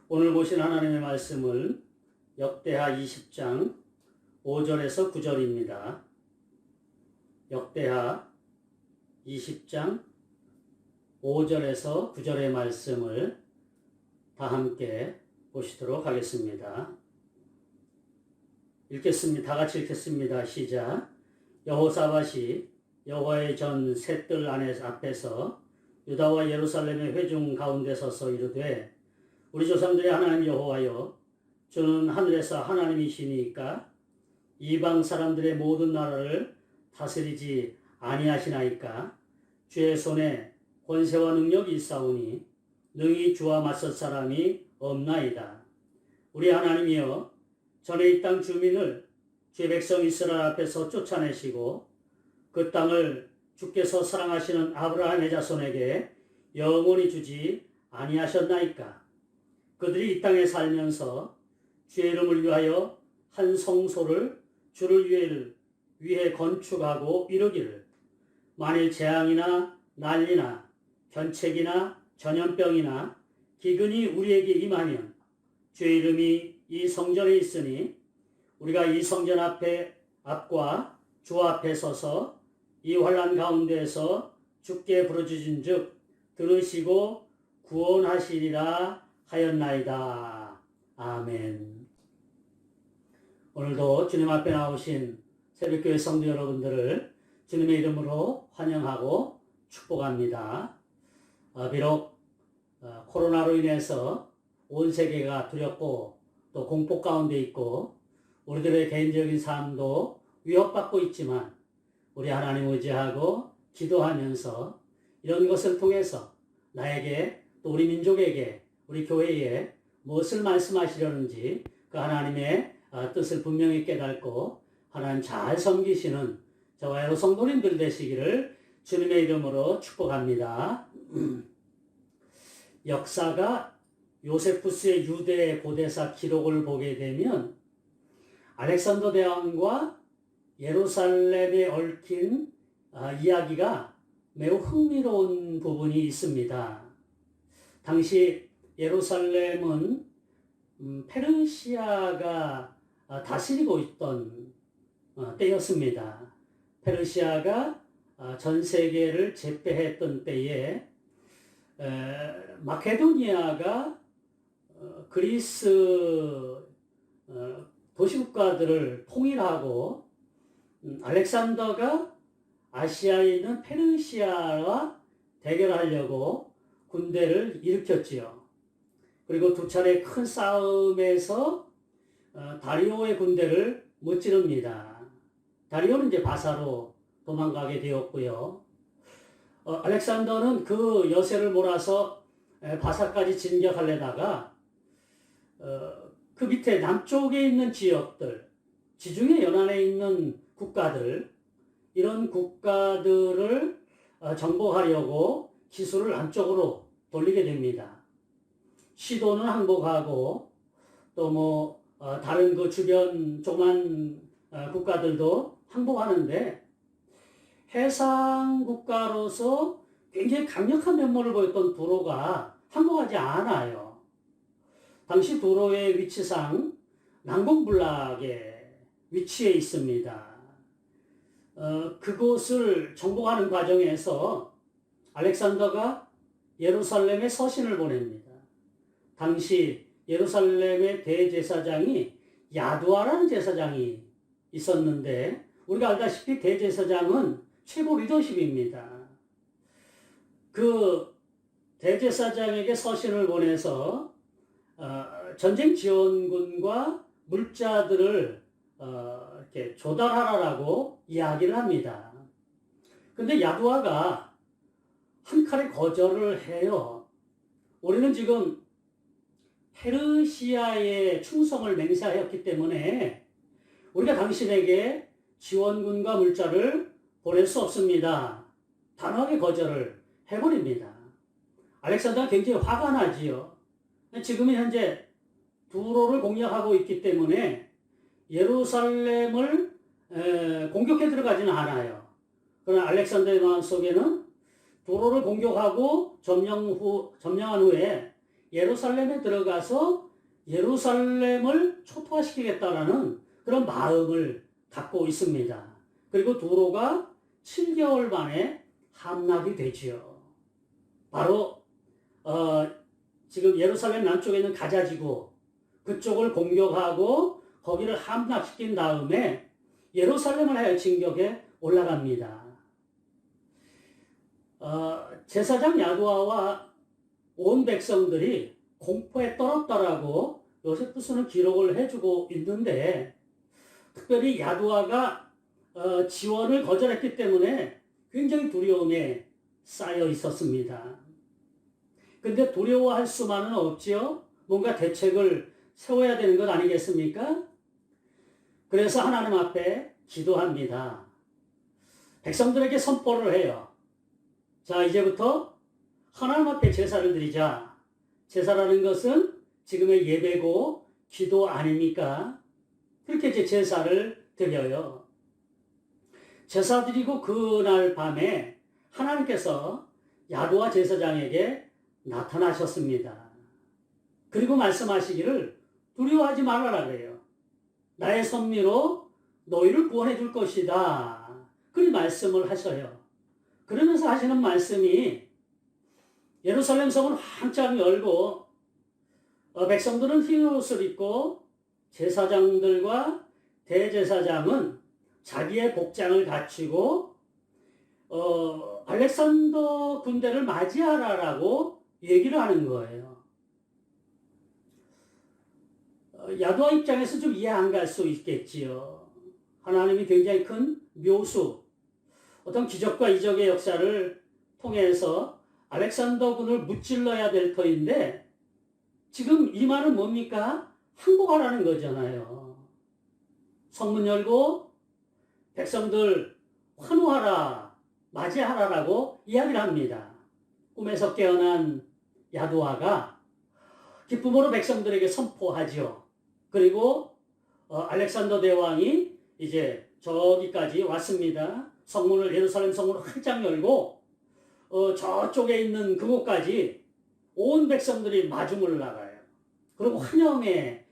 오늘 보신 하나님의 말씀은 역대하 20장 5절에서 9절입니다. 역대하 20장 5절에서 9절의 말씀을 다 함께 보시도록 하겠습니다. 읽겠습니다. 다 같이 읽겠습니다. 시작. 여호사밧이 여호와의 전 셋들 앞에서 유다와 예루살렘의 회중 가운데 서서 이르되 우리 조상들의 하나님 여호와여, 주는 하늘에서 하나님이시니까 이방 사람들의 모든 나라를 다스리지 아니하시나이까. 주의 손에 권세와 능력이 있사오니 능히 주와 맞설 사람이 없나이다. 우리 하나님이여, 전에 이 땅 주민을 주의 백성 이스라엘 앞에서 쫓아내시고 그 땅을 주께서 사랑하시는 아브라함의 자손에게 영원히 주지 아니하셨나이까. 그들이 이 땅에 살면서 주의 이름을 위하여 한 성소를 주를 위해 건축하고 이루기를, 만일 재앙이나 난리나 견책이나 전염병이나 기근이 우리에게 임하면 주의 이름이 이 성전에 있으니 우리가 이 성전 앞과 주 앞에 서서 이 환난 가운데에서 주께 부르짖은즉 들으시고 구원하시리라 하였나이다. 아멘. 오늘도 주님 앞에 나오신 새벽교회 성도 여러분들을 주님의 이름으로 환영하고 축복합니다. 비록 코로나로 인해서 온 세계가 두렵고 또 공포 가운데 있고 우리들의 개인적인 삶도 위협받고 있지만 우리 하나님 의지하고 기도하면서 이런 것을 통해서 나에게 또 우리 민족에게 우리 교회에 무엇을 말씀하시려는지 그 하나님의 뜻을 분명히 깨닫고 하나님 잘 섬기시는 저와 여러 성도님들 되시기를 주님의 이름으로 축복합니다. 역사가 요세푸스의 유대 고대사 기록을 보게 되면 알렉산더 대왕과 예루살렘에 얽힌 이야기가 매우 흥미로운 부분이 있습니다. 당시 예루살렘은 페르시아가 다스리고 있던 때였습니다. 페르시아가 전 세계를 제패했던 때에 마케도니아가 그리스 도시국가들을 통일하고 알렉산더가 아시아에 있는 페르시아와 대결하려고 군대를 일으켰지요. 그리고 두 차례 큰 싸움에서 다리오의 군대를 무찌릅니다. 다리오는 이제 바사로 도망가게 되었고요. 알렉산더는 그 여세를 몰아서 바사까지 진격하려다가 그 밑에 남쪽에 있는 지역들, 지중해 연안에 있는 국가들, 이런 국가들을 정복하려고 기술을 남쪽으로 돌리게 됩니다. 시도는 항복하고 또 다른 그 주변 조그만 국가들도 항복하는데 해상 국가로서 굉장히 강력한 면모를 보였던 도로가 항복하지 않아요. 당시 도로의 위치상 난공불락에 위치해 있습니다. 그곳을 정복하는 과정에서 알렉산더가 예루살렘에 서신을 보냅니다. 당시 예루살렘의 대제사장이 야두아라는 제사장이 있었는데 우리가 알다시피 대제사장은 최고 리더십입니다. 그 대제사장에게 서신을 보내서 전쟁 지원군과 물자들을 이렇게 조달하라고 이야기를 합니다. 근데 야두아가 한 칼에 거절을 해요. 우리는 지금 페르시아의 충성을 맹세하였기 때문에 우리가 당신에게 지원군과 물자를 보낼 수 없습니다. 단호하게 거절을 해버립니다. 알렉산더가 굉장히 화가 나지요. 지금은 현재 두로를 공략하고 있기 때문에 예루살렘을 공격해 들어가지는 않아요. 그러나 알렉산더의 마음속에는 도로를 공격하고 점령한 후에 예루살렘에 들어가서 예루살렘을 초토화시키겠다라는 그런 마음을 갖고 있습니다. 그리고 두로가 7개월 만에 함락이 되지요. 바로 지금 예루살렘 남쪽에 있는 가자지구 그쪽을 공격하고 거기를 함락시킨 다음에 예루살렘을 하여 진격에 올라갑니다. 제사장 야두아와 온 백성들이 공포에 떨었다라고 요세푸스는 기록을 해주고 있는데, 특별히 야두아가 지원을 거절했기 때문에 굉장히 두려움에 쌓여 있었습니다. 근데 두려워할 수만은 없지요. 뭔가 대책을 세워야 되는 것 아니겠습니까? 그래서 하나님 앞에 기도합니다. 백성들에게 선포를 해요. 자, 이제부터 하나님 앞에 제사를 드리자. 제사라는 것은 지금의 예배고 기도 아닙니까? 그렇게 이제 제사를 드려요. 제사 드리고 그날 밤에 하나님께서 야두아 제사장에게 나타나셨습니다. 그리고 말씀하시기를 두려워하지 말아라 그래요. 나의 섭리로 너희를 구원해 줄 것이다. 그리 말씀을 하셔요. 그러면서 하시는 말씀이 예루살렘 성은 활짝 열고 백성들은 흰 옷을 입고 제사장들과 대제사장은 자기의 복장을 갖추고 알렉산더 군대를 맞이하라라고 얘기를 하는 거예요. 야두아 입장에서 좀 이해 안 갈 수 있겠지요. 하나님이 굉장히 큰 묘수, 어떤 기적과 이적의 역사를 통해서 알렉산더 군을 무찔러야 될 터인데, 지금 이 말은 뭡니까? 항복하라는 거잖아요. 성문 열고 백성들 환호하라, 맞이하라라고 이야기를 합니다. 꿈에서 깨어난 야두아가 기쁨으로 백성들에게 선포하지요. 그리고 알렉산더 대왕이 이제 저기까지 왔습니다. 성문을, 예루살렘 성문을 활짝 열고 저쪽에 있는 그곳까지 온 백성들이 마중을 나가요. 그리고 환영의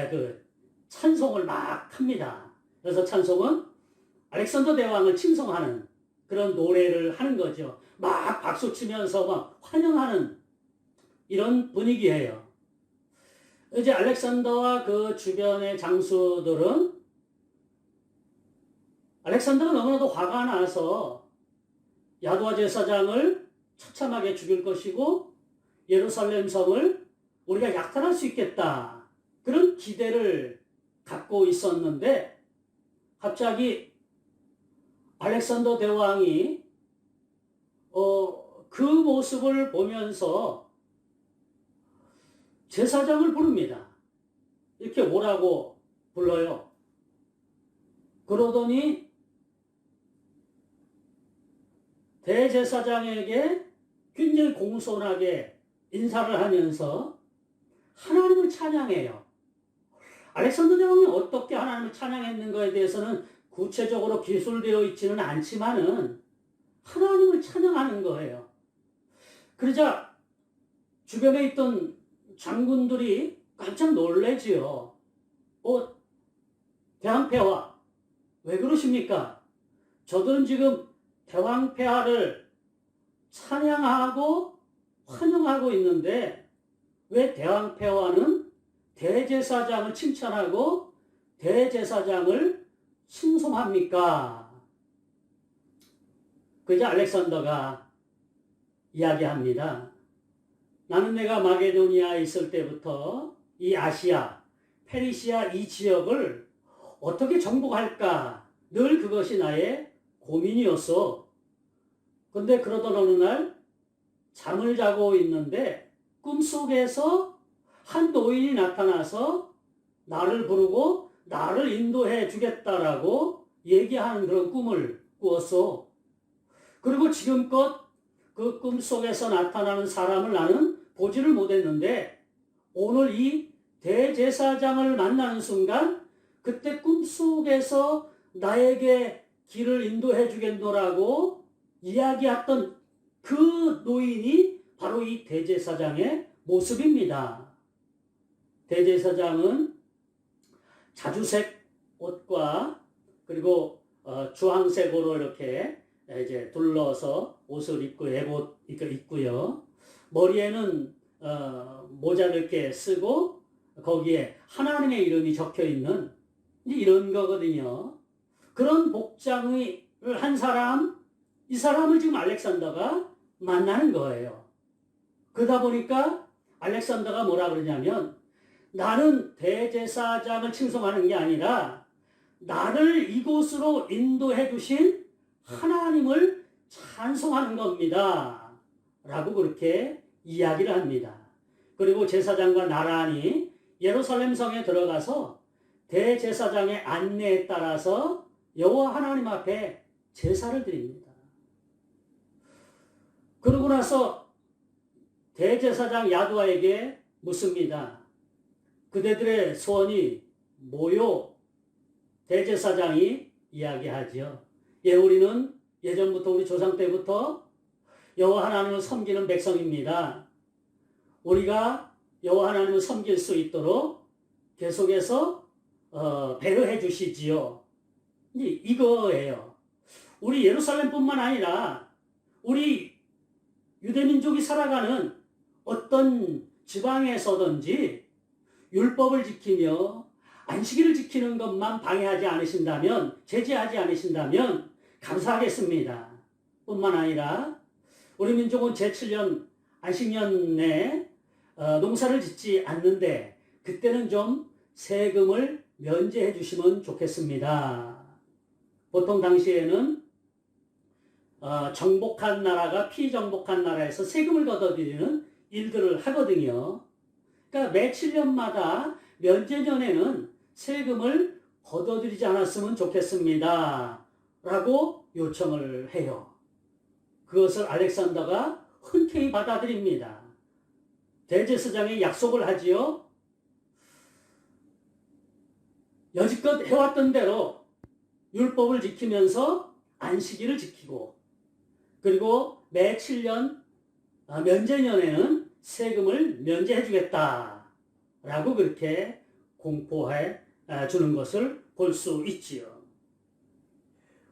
그 찬송을 막 합니다. 그래서 찬송은 알렉산더 대왕을 칭송하는 그런 노래를 하는 거죠. 막 박수 치면서 막 환영하는 이런 분위기예요. 이제 알렉산더와 그 주변의 장수들은 알렉산더가 너무나도 화가 나서 야두아 제사장을 처참하게 죽일 것이고 예루살렘 성을 우리가 약탈할 수 있겠다, 그런 기대를 갖고 있었는데, 갑자기 알렉산더 대왕이 그 모습을 보면서 제사장을 부릅니다. 이렇게 뭐라고 불러요. 그러더니 대제사장에게 굉장히 공손하게 인사를 하면서 하나님을 찬양해요. 알렉산더 대왕이 어떻게 하나님을 찬양했는가에 대해서는 구체적으로 기술되어 있지는 않지만은 하나님을 찬양하는 거예요. 그러자 주변에 있던 장군들이 깜짝 놀래지요. 대왕폐하, 왜 그러십니까? 저들은 지금 대왕폐하를 찬양하고 환영하고 있는데 왜 대왕폐하는 대제사장을 칭찬하고 대제사장을 칭송합니까? 그저 알렉산더가 이야기합니다. 나는 내가 마게도니아에 있을 때부터 이 아시아, 페르시아 이 지역을 어떻게 정복할까, 늘 그것이 나의 고민이었어. 근데 그러던 어느 날 잠을 자고 있는데 꿈속에서 한 노인이 나타나서 나를 부르고 나를 인도해 주겠다라고 얘기하는 그런 꿈을 꾸었어. 그리고 지금껏 그 꿈속에서 나타나는 사람을 나는 보지를 못했는데 오늘 이 대제사장을 만나는 순간 그때 꿈속에서 나에게 길을 인도해 주겠노라고 이야기했던 그 노인이 바로 이 대제사장의 모습입니다. 대제사장은 자주색 옷과 그리고 주황색으로 이렇게 이제 둘러서 옷을 입고 에봇 입고요. 머리에는 모자를 이렇게 쓰고 거기에 하나님의 이름이 적혀 있는 이런 거거든요. 그런 복장을 한 사람, 이 사람을 지금 알렉산더가 만나는 거예요. 그러다 보니까 알렉산더가 뭐라 그러냐면 나는 대제사장을 칭송하는 게 아니라 나를 이곳으로 인도해 주신 하나님을 찬송하는 겁니다. 라고 그렇게 이야기를 합니다. 그리고 제사장과 나란히 예루살렘 성에 들어가서 대제사장의 안내에 따라서 여호와 하나님 앞에 제사를 드립니다. 그러고 나서 대제사장 야두아에게 묻습니다. 그대들의 소원이 뭐요? 대제사장이 이야기하죠. 우리는 예전부터 우리 조상 때부터 여호와 하나님을 섬기는 백성입니다. 우리가 여호와 하나님을 섬길 수 있도록 계속해서 배려해 주시지요. 이거예요. 우리 예루살렘뿐만 아니라 우리 유대민족이 살아가는 어떤 지방에서든지 율법을 지키며 안식일을 지키는 것만 방해하지 않으신다면, 제재하지 않으신다면 감사하겠습니다. 뿐만 아니라 우리 민족은 제7년 안식년에 농사를 짓지 않는데 그때는 좀 세금을 면제해 주시면 좋겠습니다. 보통 당시에는 정복한 나라가 피정복한 나라에서 세금을 걷어들이는 일들을 하거든요. 그러니까 매 7년마다 면제년에는 세금을 걷어들이지 않았으면 좋겠습니다. 라고 요청을 해요. 그것을 알렉산더가 흔쾌히 받아들입니다. 대제사장이 약속을 하지요. 여지껏 해왔던 대로 율법을 지키면서 안식일을 지키고 그리고 매 7년 면제년에는 세금을 면제해 주겠다 라고 그렇게 공포해 주는 것을 볼 수 있지요.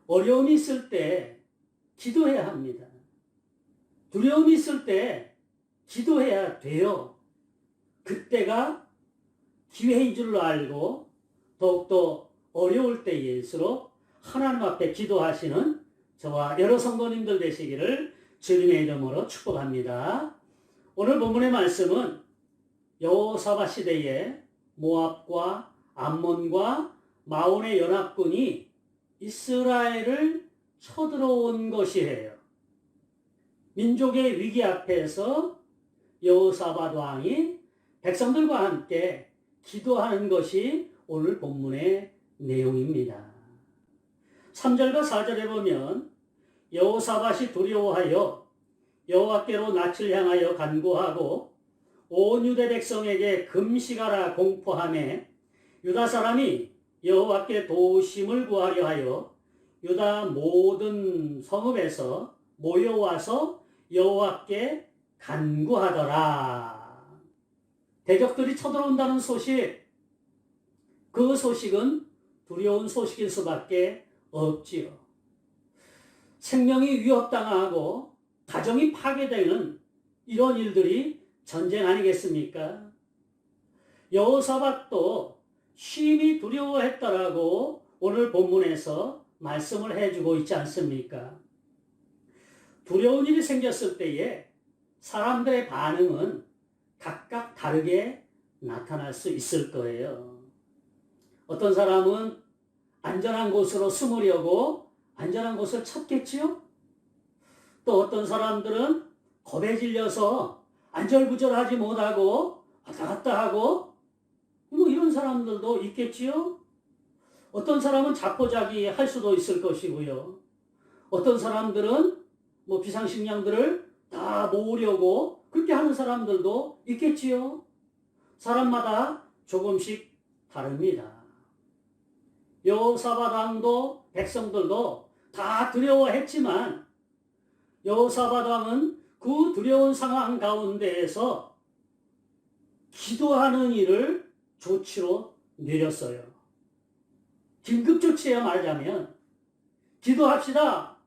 어려움이 있을 때 기도해야 합니다. 두려움이 있을 때 기도해야 돼요. 그때가 기회인 줄로 알고 더욱더 어려울 때일수록 하나님 앞에 기도하시는 저와 여러 성도님들 되시기를 주님의 이름으로 축복합니다. 오늘 본문의 말씀은 여호사밧 시대에 모압과 암몬과 마온의 연합군이 이스라엘을 쳐들어온 것이에요. 민족의 위기 앞에서 여호사밧 왕이 백성들과 함께 기도하는 것이 오늘 본문의 내용입니다. 3절과 4절에 보면 여호사밧이 두려워하여 여호와께로 낯을 향하여 간구하고 온 유대 백성에게 금식하라 공포하며 유다 사람이 여호와께 도우심을 구하려 하여 유다 모든 성읍에서 모여와서 여호와께 간구하더라. 대적들이 쳐들어온다는 소식, 그 소식은 두려운 소식일 수밖에 없지요. 생명이 위협당하고 가정이 파괴되는 이런 일들이 전쟁 아니겠습니까? 여호사밧도 심히 두려워했다라고 오늘 본문에서 말씀을 해주고 있지 않습니까? 두려운 일이 생겼을 때에 사람들의 반응은 각각 다르게 나타날 수 있을 거예요. 어떤 사람은 안전한 곳으로 숨으려고 안전한 곳을 찾겠지요? 또 어떤 사람들은 겁에 질려서 안절부절하지 못하고 왔다 갔다 하고 이런 사람들도 있겠지요? 어떤 사람은 자포자기 할 수도 있을 것이고요. 어떤 사람들은 비상식량들을 다 모으려고 그렇게 하는 사람들도 있겠지요. 사람마다 조금씩 다릅니다. 여호사밧 왕도 백성들도 다 두려워했지만 여호사밧 왕은 그 두려운 상황 가운데에서 기도하는 일을 조치로 내렸어요. 긴급 조치예요, 말하자면. 기도합시다.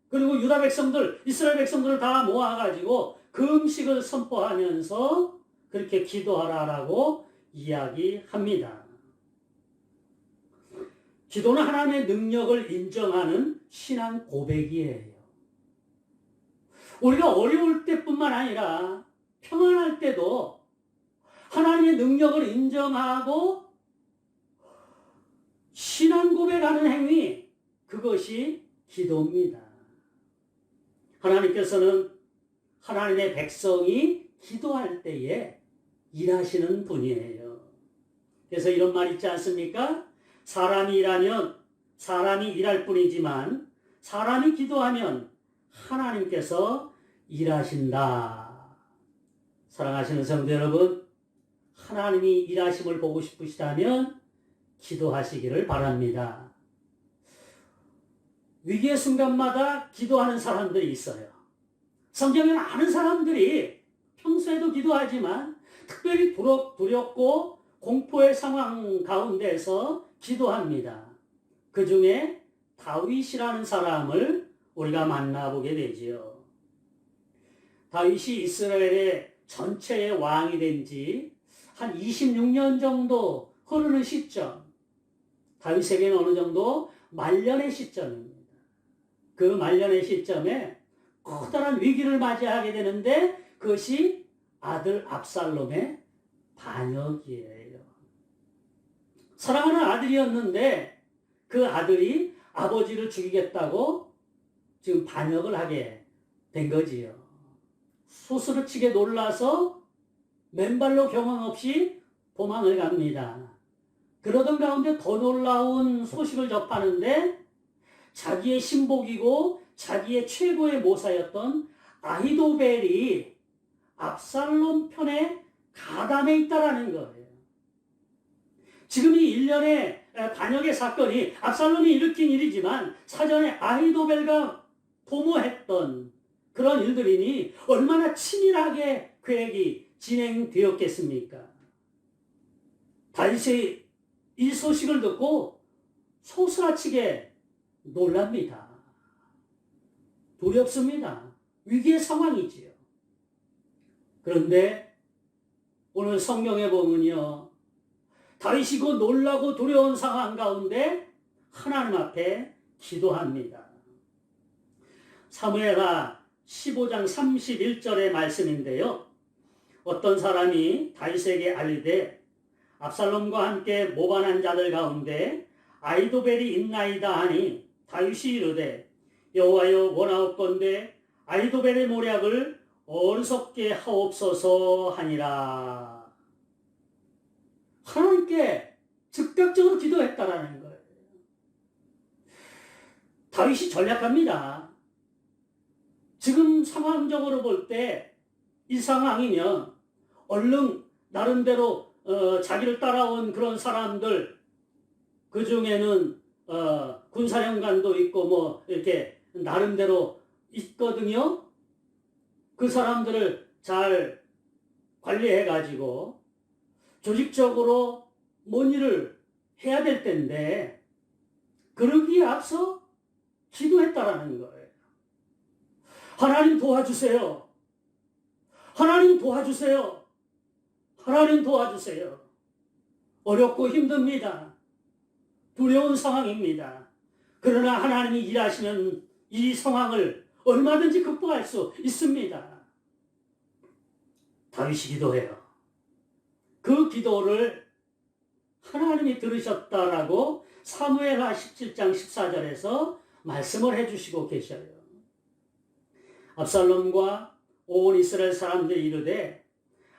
그리고 유다 백성들, 이스라엘 백성들을 다 모아가지고 금식을 선포하면서 그렇게 기도하라라고 이야기합니다. 기도는 하나님의 능력을 인정하는 신앙 고백이에요. 우리가 어려울 때뿐만 아니라 평안할 때도 하나님의 능력을 인정하고 신앙 고백하는 행위, 그것이 기도입니다. 하나님께서는 하나님의 백성이 기도할 때에 일하시는 분이에요. 그래서 이런 말 있지 않습니까? 사람이 일하면 사람이 일할 뿐이지만 사람이 기도하면 하나님께서 일하신다. 사랑하시는 성도 여러분, 하나님이 일하심을 보고 싶으시다면 기도하시기를 바랍니다. 위기의 순간마다 기도하는 사람들이 있어요. 성경에 많은 사람들이 평소에도 기도하지만 특별히 두렵고 공포의 상황 가운데서 기도합니다. 그 중에 다윗이라는 사람을 우리가 만나보게 되지요. 다윗이 이스라엘의 전체의 왕이 된 지 한 26년 정도 흐르는 시점, 다윗에게는 어느 정도 말년의 시점입니다. 그 말년의 시점에 커다란 위기를 맞이하게 되는데 그것이 아들 압살롬의 반역이에요. 사랑하는 아들이었는데 그 아들이 아버지를 죽이겠다고 지금 반역을 하게 된 거지요. 소스라치게 놀라서 맨발로 경험 없이 도망을 갑니다. 그러던 가운데 더 놀라운 소식을 접하는데 자기의 신복이고 자기의 최고의 모사였던 아히도벨이 압살롬 편에 가담해 있다라는 거예요. 지금 이 일련의 반역의 사건이 압살롬이 일으킨 일이지만 사전에 아히도벨과 도모했던 그런 일들이니 얼마나 치밀하게 계획이 진행되었겠습니까? 다윗이 이 소식을 듣고 소스라치게 놀랍니다. 두렵습니다. 위기의 상황이지요. 그런데 오늘 성경에 보면요, 다윗이 그 놀라고 두려운 상황 가운데 하나님 앞에 기도합니다. 사무엘하 15장 31절의 말씀인데요. 어떤 사람이 다윗에게 알리되 압살롬과 함께 모반한 자들 가운데 아히도벨이 있나이다 하니 다윗이 이르되 여호와여 원하옵건대 아히도벨의 모략을 어리석게 하옵소서 하니라. 하나님께 즉각적으로 기도했다라는 거예요. 다윗이 전략합니다. 지금 상황적으로 볼 때 이 상황이면 얼른 나름대로 자기를 따라온 그런 사람들, 그 중에는 군사령관도 있고 뭐 이렇게 나름대로 있거든요. 그 사람들을 잘 관리해 가지고 조직적으로 뭔 일을 해야 될 텐데 그러기에 앞서 기도했다라는 거예요. 하나님 도와주세요. 하나님 도와주세요. 하나님 도와주세요. 어렵고 힘듭니다. 두려운 상황입니다. 그러나 하나님이 일하시면 이 상황을 얼마든지 극복할 수 있습니다. 다윗이 기도해요. 그 기도를 하나님이 들으셨다라고 사무엘하 17장 14절에서 말씀을 해주시고 계셔요. 압살롬과 온 이스라엘 사람들이 이르되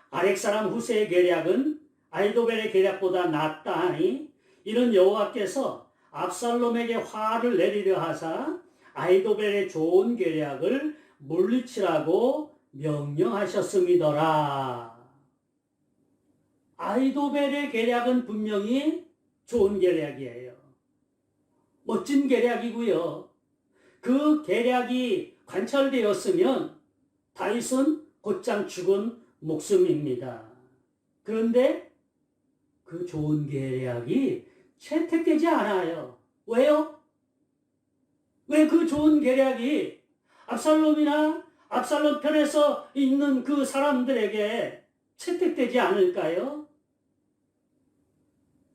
아렉 사람 후세의 계략은 아히도벨의 계략보다 낫다 하니 이는 여호와께서 압살롬에게 화를 내리려 하사 아히도벨의 좋은 계략을 물리치라고 명령하셨음이더라. 아히도벨의 계략은 분명히 좋은 계략이에요. 멋진 계략이고요. 그 계략이 관철되었으면 다윗은 곧장 죽은 목숨입니다. 그런데 그 좋은 계략이 채택되지 않아요. 왜요? 왜 그 좋은 계략이 압살롬이나 압살롬 편에서 있는 그 사람들에게 채택되지 않을까요?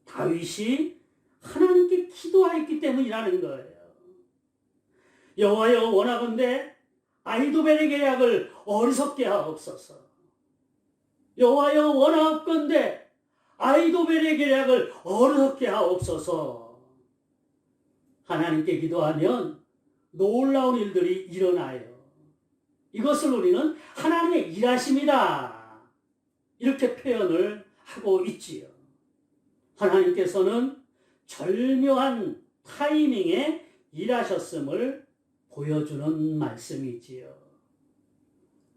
다윗이 하나님께 기도하였기 때문이라는 거예요. 여호와여, 원하건대 아히도벨의 계략을 어리석게 하옵소서. 여호와여, 원하건대 아히도벨의 계략을 어리석게 하옵소서. 하나님께 기도하면 놀라운 일들이 일어나요. 이것을 우리는 하나님의 일하심이다, 이렇게 표현을 하고 있지요. 하나님께서는 절묘한 타이밍에 일하셨음을 보여주는 말씀이지요.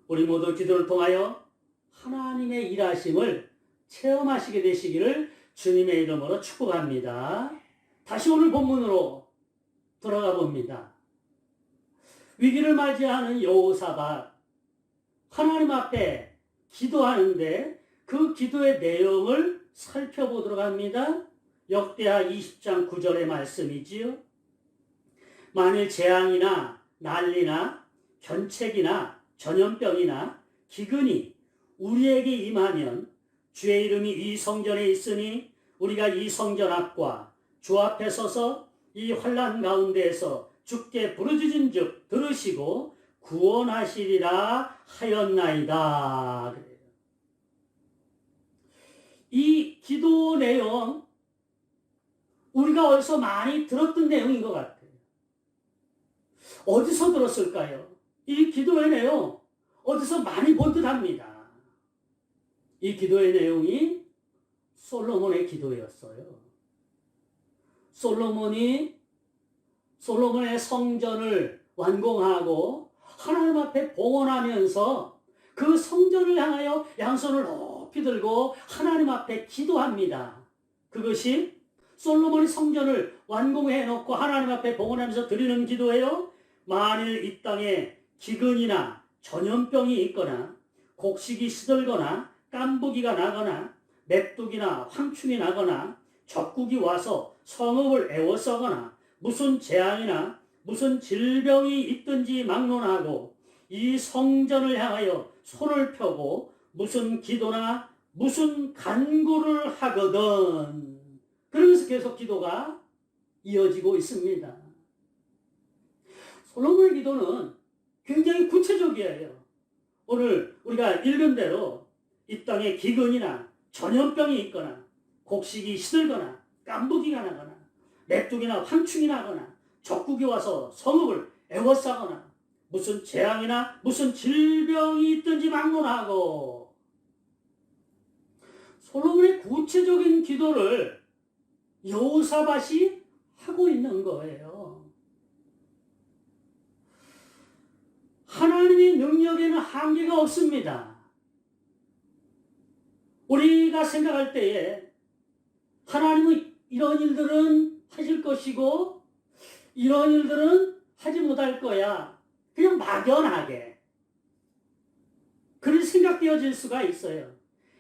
우리 모두 기도를 통하여 하나님의 일하심을 체험하시게 되시기를 주님의 이름으로 축복합니다. 다시 오늘 본문으로 들어가 봅니다. 위기를 맞이하는 여호사밧, 하나님 앞에 기도하는데 그 기도의 내용을 살펴보도록 합니다. 역대하 20장 9절의 말씀이지요. 만일 재앙이나 난리나 견책이나 전염병이나 기근이 우리에게 임하면 주의 이름이 이 성전에 있으니 우리가 이 성전 앞과 주 앞에 서서 이 환난 가운데에서 주께 부르짖은즉 들으시고 구원하시리라 하였나이다. 그래요. 이 기도 내용 우리가 어디서 많이 들었던 내용인 것 같아요. 어디서 들었을까요? 이 기도의 내용 어디서 많이 본 듯합니다. 이 기도의 내용이 솔로몬의 기도였어요. 솔로몬의 성전을 완공하고 하나님 앞에 봉헌하면서 그 성전을 향하여 양손을 높이 들고 하나님 앞에 기도합니다. 그것이 솔로몬이 성전을 완공해 놓고 하나님 앞에 봉헌하면서 드리는 기도예요. 만일 이 땅에 기근이나 전염병이 있거나 곡식이 시들거나 깐부기가 나거나 메뚜기나 황충이 나거나 적국이 와서 성읍을 에워싸거나 무슨 재앙이나 무슨 질병이 있든지 막론하고 이 성전을 향하여 손을 펴고 무슨 기도나 무슨 간구를 하거든. 그러면서 계속 기도가 이어지고 있습니다. 솔로몬의 기도는 굉장히 구체적이에요. 오늘 우리가 읽은 대로 이 땅에 기근이나 전염병이 있거나 곡식이 시들거나 깐부기가 나거나 메뚜기나 황충이 나거나 적국이 와서 성읍을 에워싸거나 무슨 재앙이나 무슨 질병이 있든지 막론하고, 솔로몬의 구체적인 기도를 여호사밧이 하고 있는 거예요. 하나님의 능력에는 한계가 없습니다. 우리가 생각할 때에 하나님은 이런 일들은 하실 것이고 이런 일들은 하지 못할 거야, 그냥 막연하게 그렇게 생각되어질 수가 있어요.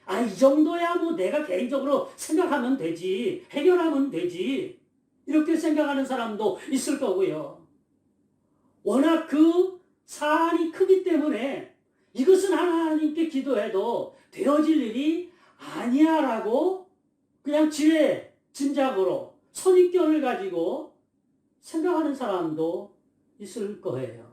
이 정도야 뭐 내가 개인적으로 생각하면 되지, 해결하면 되지, 이렇게 생각하는 사람도 있을 거고요. 워낙 그 사안이 크기 때문에 이것은 하나님께 기도해도 되어질 일이 아니야 라고 그냥 지레 짐작으로 선입견을 가지고 생각하는 사람도 있을 거예요.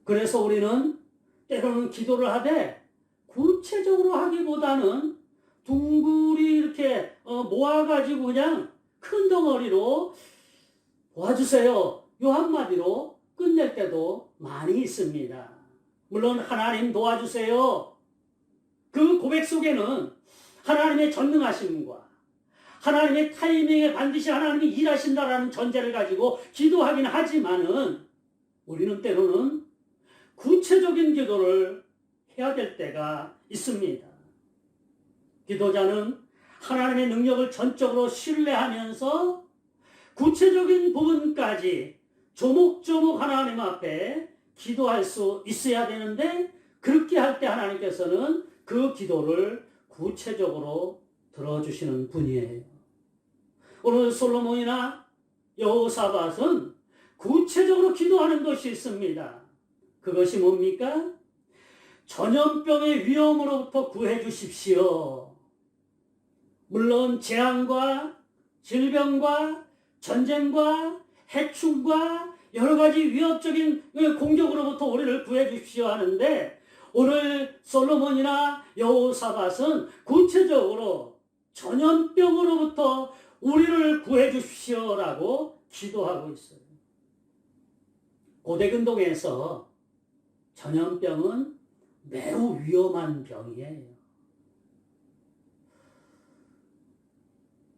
그래서 우리는 때로는 기도를 하되 구체적으로 하기보다는 둥글이 이렇게 모아가지고 그냥 큰 덩어리로 도와주세요, 요 한마디로 끝낼 때도 많이 있습니다. 물론 하나님 도와주세요, 그 고백 속에는 하나님의 전능하심과 하나님의 타이밍에 반드시 하나님이 일하신다라는 전제를 가지고 기도하긴 하지만은 우리는 때로는 구체적인 기도를 해야 될 때가 있습니다. 기도자는 하나님의 능력을 전적으로 신뢰하면서 구체적인 부분까지 조목조목 하나님 앞에 기도할 수 있어야 되는데, 그렇게 할 때 하나님께서는 그 기도를 구체적으로 들어주시는 분이에요. 오늘 솔로몬이나 여호사밧은 구체적으로 기도하는 것이 있습니다. 그것이 뭡니까? 전염병의 위험으로부터 구해 주십시오. 물론 재앙과 질병과 전쟁과 해충과 여러 가지 위협적인 공격으로부터 우리를 구해 주십시오 하는데, 오늘 솔로몬이나 여호사밧은 구체적으로 전염병으로부터 우리를 구해 주십시오라고 기도하고 있어요. 고대근동에서 전염병은 매우 위험한 병이에요.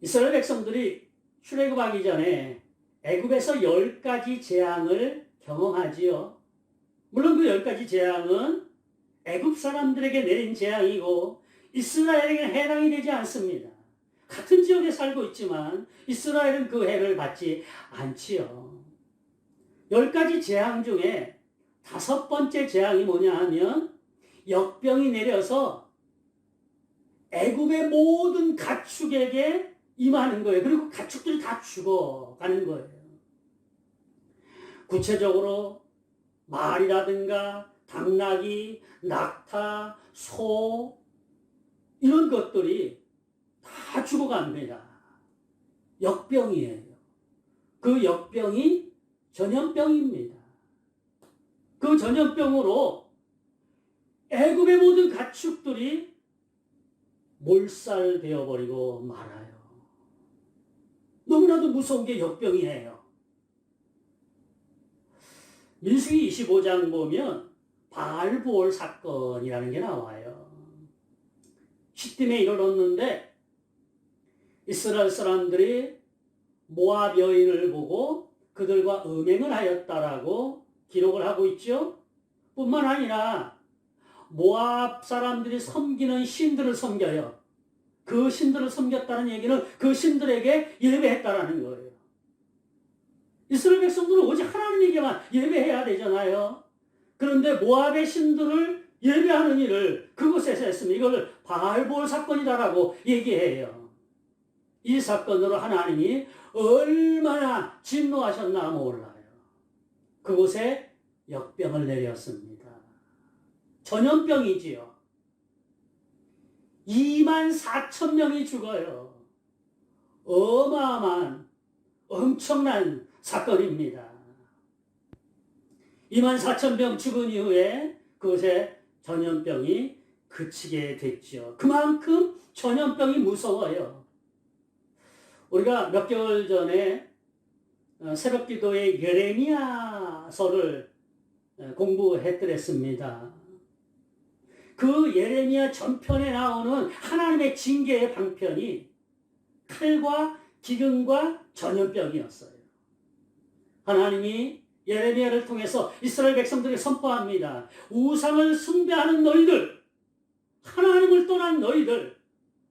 이스라엘 백성들이 출애굽하기 전에 애굽에서 10가지 재앙을 경험하지요. 물론 그 10가지 재앙은 애굽 사람들에게 내린 재앙이고 이스라엘에게는 해당이 되지 않습니다. 같은 지역에 살고 있지만 이스라엘은 그 해를 받지 않지요. 10가지 재앙 중에 5번째 재앙이 뭐냐 하면 역병이 내려서 애굽의 모든 가축에게 임하는 거예요. 그리고 가축들이 다 죽어가는 거예요. 구체적으로 말이라든가 당나귀, 낙타, 소 이런 것들이 다 죽어갑니다. 역병이에요. 그 역병이 전염병입니다. 그 전염병으로 애굽의 모든 가축들이 몰살되어 버리고 말아요. 너무나도 무서운 게 역병이에요. 민수기 25장 보면 바알보올 사건이라는 게 나와요. 시딤에 이르렀는데 이스라엘 사람들이 모압 여인을 보고 그들과 음행을 하였다라고 기록을 하고 있죠. 뿐만 아니라 모압 사람들이 섬기는 신들을 섬겨요. 그 신들을 섬겼다는 얘기는 그 신들에게 예배했다라는 거예요. 이스라엘 백성들은 오직 하나님에게만 예배해야 되잖아요. 그런데 모압의 신들을 예배하는 일을 그곳에서 했으면 이걸 바알보올 사건이다라고 얘기해요. 이 사건으로 하나님이 얼마나 진노하셨나 몰라요. 그곳에 역병을 내렸습니다. 전염병이지요. 24,000명이 죽어요. 어마어마한 엄청난 사건입니다. 24,000명 죽은 이후에 그곳에 전염병이 그치게 됐죠. 그만큼 전염병이 무서워요. 우리가 몇 개월 전에 새벽기도의 예레미야서를 공부했더랬습니다. 그 예레미야 전편에 나오는 하나님의 징계의 방편이 칼과 기근과 전염병이었어요. 하나님이 예레미야를 통해서 이스라엘 백성들에게 선포합니다. 우상을 숭배하는 너희들, 하나님을 떠난 너희들,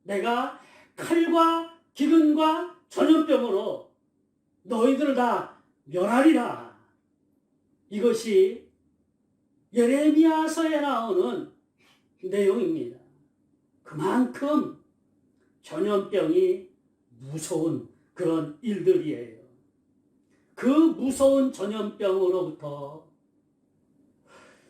내가 칼과 기근과 전염병으로 너희들을 다 멸하리라. 이것이 예레미야서에 나오는 내용입니다. 그만큼 전염병이 무서운 그런 일들이에요. 그 무서운 전염병으로부터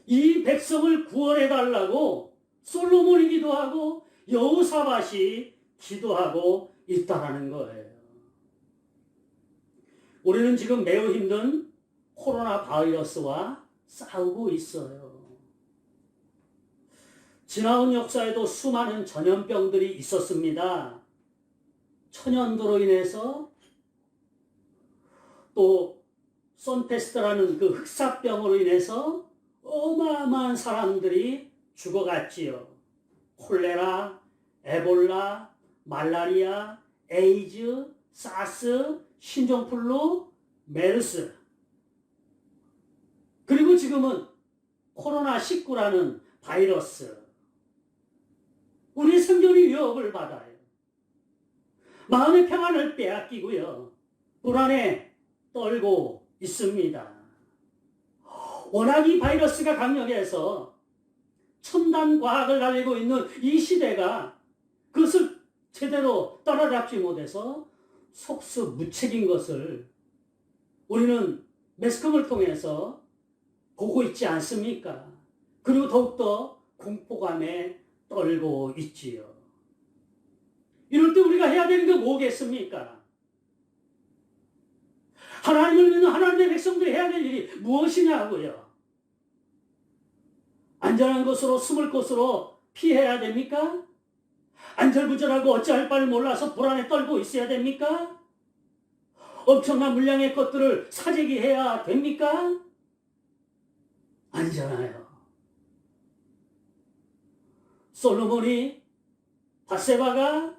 이 백성을 구원해달라고 솔로몬이 기도하고 여호사밧이 기도하고 있다라는 거예요. 우리는 지금 매우 힘든 코로나 바이러스와 싸우고 있어요. 지나온 역사에도 수많은 전염병들이 있었습니다. 천연도로 인해서 또 손페스트라는 그 흑사병으로 인해서 어마어마한 사람들이 죽어갔지요. 콜레라, 에볼라, 말라리아, 에이즈, 사스, 신종플루, 메르스. 그리고 지금은 코로나19라는 바이러스. 우리 생존이 위협을 받아요. 마음의 평안을 빼앗기고요. 불안에 떨고 있습니다. 워낙 이 바이러스가 강력해서 첨단 과학을 달리고 있는 이 시대가 그것을 제대로 따라잡지 못해서 속수무책인 것을 우리는 매스컴을 통해서 보고 있지 않습니까? 그리고 더욱더 공포감에 떨고 있지요. 이럴 때 우리가 해야 되는 게 뭐겠습니까? 하나님을 믿는 하나님의 백성들이 해야 될 일이 무엇이냐고요? 안전한 곳으로 숨을 곳으로 피해야 됩니까? 안절부절하고 어찌할 바를 몰라서 불안에 떨고 있어야 됩니까? 엄청난 물량의 것들을 사재기해야 됩니까? 아니잖아요. 솔로몬이 밧세바가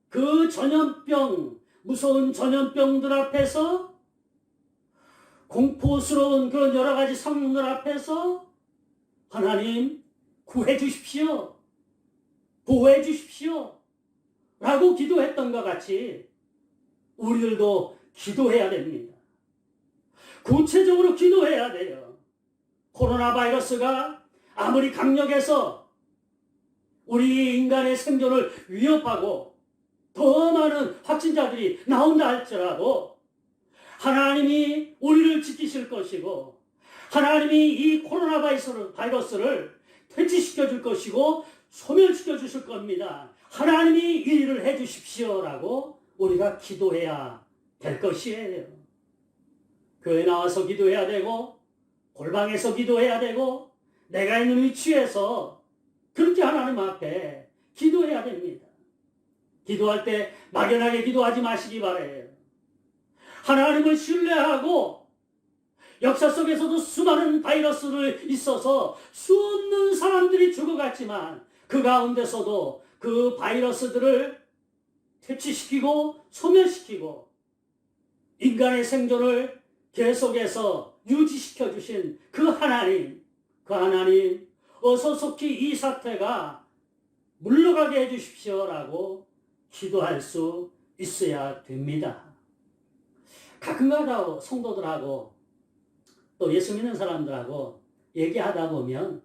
그 전염병, 무서운 전염병들 앞에서 공포스러운 그런 여러 가지 상황들 앞에서 하나님 구해 주십시오. 보호해 주십시오. 라고 기도했던 것 같이 우리들도 기도해야 됩니다. 구체적으로 기도해야 돼요. 코로나 바이러스가 아무리 강력해서 우리 인간의 생존을 위협하고 더 많은 확진자들이 나온다 할지라도 하나님이 우리를 지키실 것이고 하나님이 이 코로나 바이러스를 퇴치시켜 줄 것이고 소멸시켜 주실 겁니다. 하나님이 이 일을 해 주십시오라고 우리가 기도해야 될 것이에요. 교회 나와서 기도해야 되고 골방에서 기도해야 되고 내가 있는 위치에서 그렇게 하나님 앞에 기도해야 됩니다. 기도할 때 막연하게 기도하지 마시기 바라요. 하나님을 신뢰하고 역사 속에서도 수많은 바이러스를 있어서 수없는 사람들이 죽어갔지만 그 가운데서도 그 바이러스들을 퇴치시키고 소멸시키고 인간의 생존을 계속해서 유지시켜 주신 그 하나님 어서 속히 이 사태가 물러가게 해 주십시오라고 기도할 수 있어야 됩니다. 가끔가다 성도들하고 또 예수 믿는 사람들하고 얘기하다 보면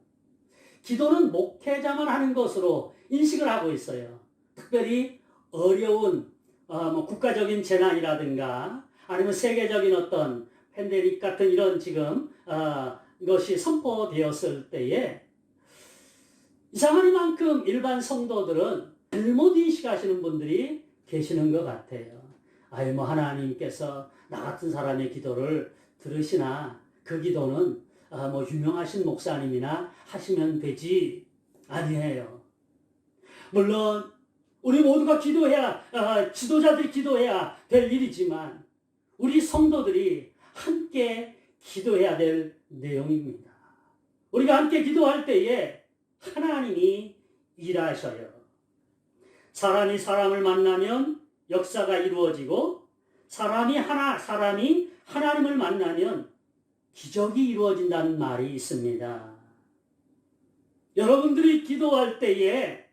기도는 목회자만 하는 것으로 인식을 하고 있어요. 특별히 어려운 국가적인 재난이라든가 아니면 세계적인 어떤 팬데믹 같은 이런 지금 것이 선포되었을 때에 이상하니만큼 일반 성도들은 잘못 인식하시는 분들이 계시는 것 같아요. 하나님께서 나 같은 사람의 기도를 들으시나 그 기도는 유명하신 목사님이나 하시면 되지. 아니에요. 물론 우리 모두가 기도해야 지도자들이 기도해야 될 일이지만 우리 성도들이 함께 기도해야 될 내용입니다. 우리가 함께 기도할 때에 하나님이 일하셔요. 사람이 사람을 만나면 역사가 이루어지고 사람이 하나님을 만나면 기적이 이루어진다는 말이 있습니다. 여러분들이 기도할 때에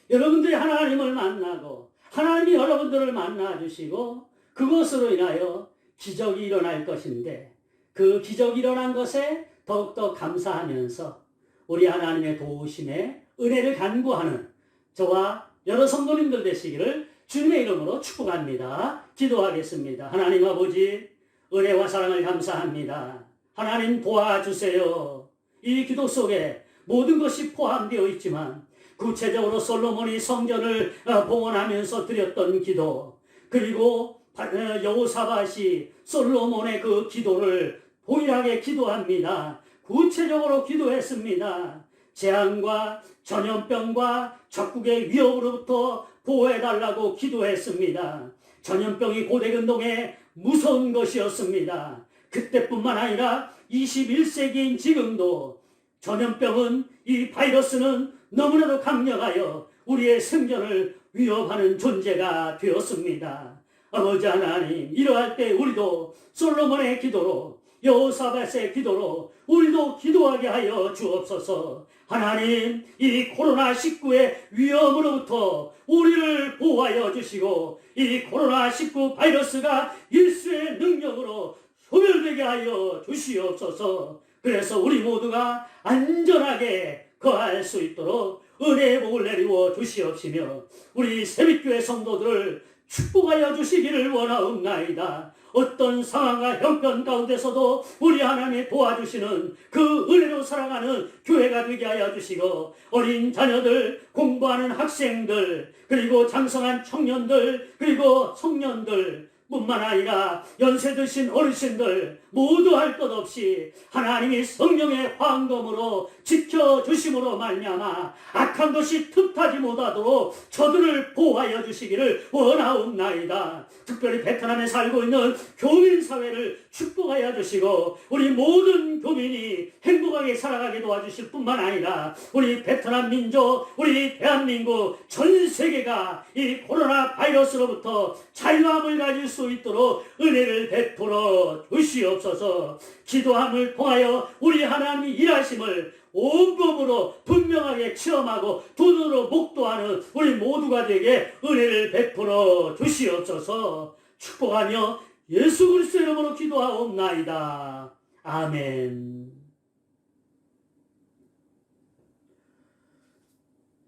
여러분들이 하나님을 만나고 하나님이 여러분들을 만나주시고 그것으로 인하여 기적이 일어날 것인데 그 기적이 일어난 것에 더욱더 감사하면서 우리 하나님의 도우심에 은혜를 간구하는 저와 여러 성도님들 되시기를 주님의 이름으로 축복합니다. 기도하겠습니다. 하나님 아버지 은혜와 사랑을 감사합니다. 하나님 도와주세요. 이 기도 속에 모든 것이 포함되어 있지만 구체적으로 솔로몬이 성전을 봉헌하면서 드렸던 기도 그리고 여호사밧이 솔로몬의 그 기도를 동일하게 기도합니다. 구체적으로 기도했습니다. 재앙과 전염병과 적국의 위협으로부터 보호해달라고 기도했습니다. 전염병이 고대근동에 무서운 것이었습니다. 그때뿐만 아니라 21세기인 지금도 전염병은 이 바이러스는 너무나도 강력하여 우리의 생존을 위협하는 존재가 되었습니다. 아버지 하나님 이러할 때 우리도 솔로몬의 기도로 여호사밧의 기도로 우리도 기도하게 하여 주옵소서. 하나님 이 코로나19의 위험으로부터 우리를 보호하여 주시고 이 코로나19 바이러스가 예수의 능력으로 소멸되게 하여 주시옵소서. 그래서 우리 모두가 안전하게 거할 수 있도록 은혜의 복을 내리워 주시옵시며 우리 새빛교회 성도들을 축복하여 주시기를 원하옵나이다. 어떤 상황과 형편 가운데서도 우리 하나님이 도와주시는 그 은혜로 살아가는 교회가 되게 하여 주시고 어린 자녀들, 공부하는 학생들, 그리고 장성한 청년들, 그리고 청년들 뿐만 아니라 연세 드신 어르신들 모두 할 것 없이 하나님이 성령의 황금으로 지켜주심으로 말미암아 악한 것이 틈타지 못하도록 저들을 보호하여 주시기를 원하옵나이다. 특별히 베트남에 살고 있는 교민 사회를 축복하여 주시고 우리 모든 교민이 행복하게 살아가게 도와주실 뿐만 아니라 우리 베트남 민족, 우리 대한민국 전 세계가 이 코로나 바이러스로부터 자유함을 가질 수 있도록 은혜를 베풀어 주시옵소서. 기도함을 통하여 우리 하나님이 일하심을 온몸으로 분명하게 체험하고 눈으로 목도하는 우리 모두가 되게 은혜를 베풀어 주시옵소서. 축복하며 예수 그리스도 이름으로 기도하옵나이다. 아멘.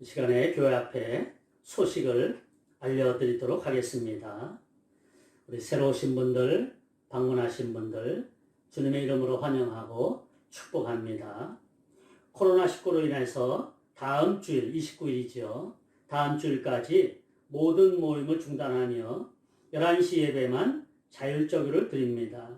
이 시간에 교회 앞에 소식을 알려드리도록 하겠습니다. 우리 새로 오신 분들, 방문하신 분들 주님의 이름으로 환영하고 축복합니다. 코로나19로 인해서 다음 주일 29일이죠. 다음 주일까지 모든 모임을 중단하며 11시 예배만 자율적으로 드립니다.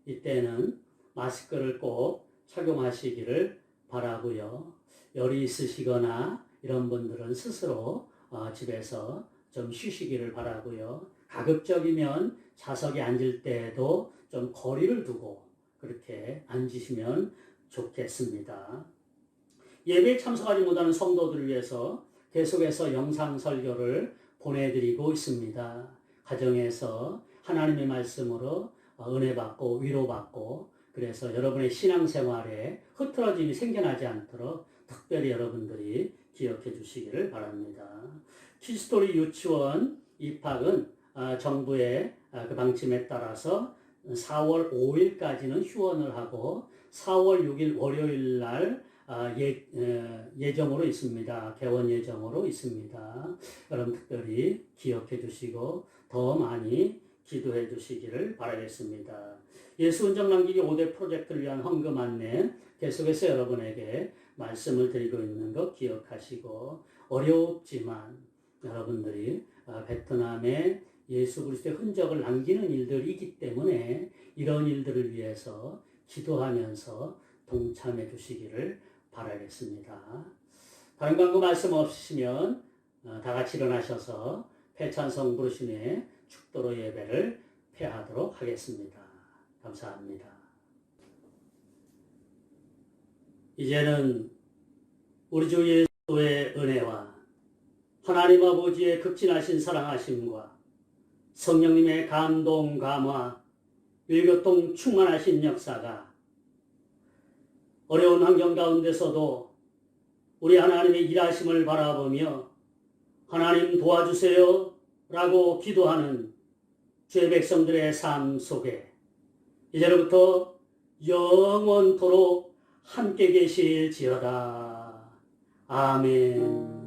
이때는 마스크를 꼭 착용하시기를 바라고요. 열이 있으시거나 이런 분들은 스스로 집에서 좀 쉬시기를 바라고요. 가급적이면 좌석에 앉을 때에도 좀 거리를 두고 그렇게 앉으시면 좋겠습니다. 예배에 참석하지 못하는 성도들을 위해서 계속해서 영상 설교를 보내드리고 있습니다. 가정에서 하나님의 말씀으로 은혜 받고 위로 받고 그래서 여러분의 신앙생활에 흐트러짐이 생겨나지 않도록 특별히 여러분들이 기억해 주시기를 바랍니다. 키스토리 유치원 입학은 정부의 그 방침에 따라서 4월 5일까지는 휴원을 하고 4월 6일 월요일 날 예정으로 있습니다. 개원 예정으로 있습니다. 여러분 특별히 기억해 주시고 더 많이 기도해 주시기를 바라겠습니다. 예수 운정 남기기 5대 프로젝트를 위한 헌금 안내 계속해서 여러분에게 말씀을 드리고 있는 것 기억하시고 어렵지만 여러분들이 베트남에 예수 그리스도의 흔적을 남기는 일들이기 때문에 이런 일들을 위해서 기도하면서 동참해 주시기를 바라겠습니다. 다른 광고 말씀 없으시면 다 같이 일어나셔서 패찬성 부르신 후에 축도로 예배를 폐하도록 하겠습니다. 감사합니다. 이제는 우리 주 예수의 은혜와 하나님 아버지의 극진하신 사랑하심과 성령님의 감동, 감화, 일교통 충만하신 역사가 어려운 환경 가운데서도 우리 하나님의 일하심을 바라보며 하나님 도와주세요 라고 기도하는 주의 백성들의 삶 속에 이제로부터 영원토록 함께 계실지어다. 아멘.